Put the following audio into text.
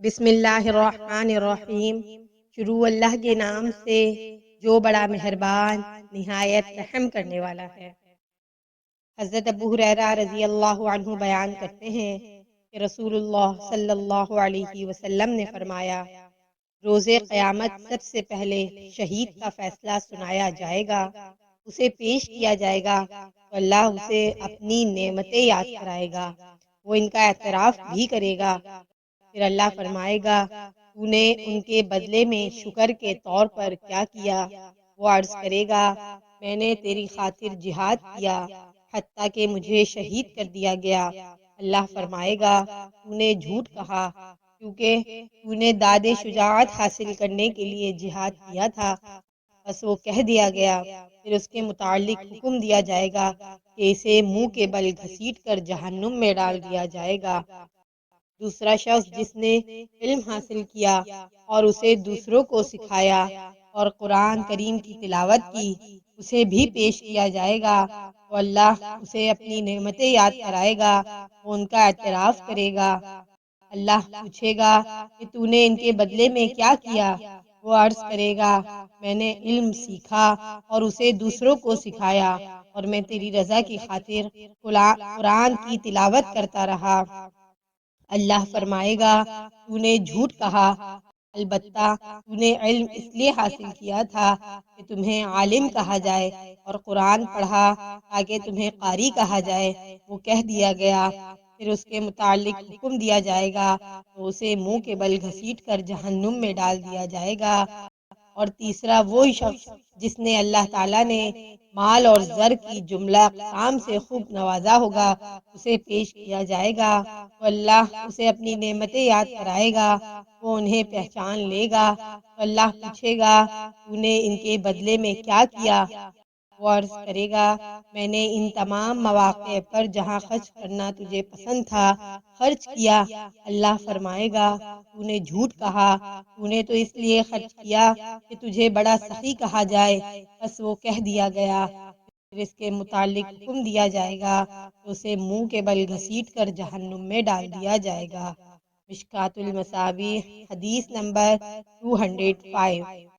بسم اللہ الرحمن الرحیم۔ شروع اللہ کے نام سے جو بڑا مہربان نہایت رحم کرنے والا ہے۔ حضرت ابو ہریرہ رضی اللہ عنہ بیان کرتے ہیں کہ رسول اللہ صلی اللہ علیہ وسلم نے فرمایا، روز قیامت سب سے پہلے شہید کا فیصلہ سنایا جائے گا، اسے پیش کیا جائے گا تو اللہ اسے اپنی نعمتیں یاد کرائے گا، وہ ان کا اعتراف بھی کرے گا۔ پھر اللہ فرمائے گا، تو نے ان کے بدلے میں شکر کے طور پر کیا کیا؟ وہ عرض کرے گا، میں نے تیری خاطر جہاد کیا حتیٰ کہ مجھے شہید کر دیا گیا۔ اللہ فرمائے گا، تو نے جھوٹ کہا کیونکہ تو نے داد شجاعت حاصل کرنے کے لیے جہاد کیا تھا۔ بس وہ کہہ دیا گیا، پھر اس کے متعلق حکم دیا جائے گا کہ اسے منہ کے بل گھسیٹ کر جہنم میں ڈال دیا جائے گا۔ دوسرا شخص جس نے علم حاصل کیا اور اسے دوسروں کو سکھایا اور قرآن کریم کی تلاوت کی، اسے بھی پیش کیا جائے گا تو اللہ اسے اپنی نعمتیں یاد کرائے گا، وہ ان کا اعتراف کرے گا۔ اللہ پوچھے گا کہ تو نے ان کے بدلے میں کیا کیا؟ وہ عرض کرے گا، میں نے علم سیکھا اور اسے دوسروں کو سکھایا اور میں تیری رضا کی خاطر قرآن کی تلاوت کرتا رہا۔ اللہ فرمائے گا، تو نے جھوٹ کہا، البتہ تو نے علم اس لیے حاصل کیا تھا کہ تمہیں عالم کہا جائے اور قرآن پڑھا تاکہ تمہیں قاری کہا جائے۔ وہ کہہ دیا گیا، پھر اس کے متعلق حکم دیا جائے گا تو اسے منہ کے بل گھسیٹ کر جہنم میں ڈال دیا جائے گا۔ اور تیسرا وہی شخص جس نے اللہ تعالیٰ نے مال اور زر کی جملہ اقسام سے خوب نوازا ہوگا، اسے پیش کیا جائے گا تو اللہ اسے اپنی نعمتیں یاد کرائے گا، وہ انہیں پہچان لے گا تو اللہ پوچھے گا، تو نے ان کے بدلے میں کیا کیا؟ وہ عرض کرے گا، میں نے ان تمام مواقع پر جہاں خرچ کرنا تجھے پسند تھا خرچ کیا۔ اللہ فرمائے گا، تو نے جھوٹ کہا، تو نے تو اس لیے خرچ کیا کہ تجھے بڑا سخی کہا جائے۔ بس وہ کہہ دیا گیا، پھر اس کے متعلق حکم دیا جائے گا تو اسے منہ کے بل گھسیٹ کر جہنم میں ڈال دیا جائے گا۔ مشکوٰۃ المصابیح، حدیث نمبر 205۔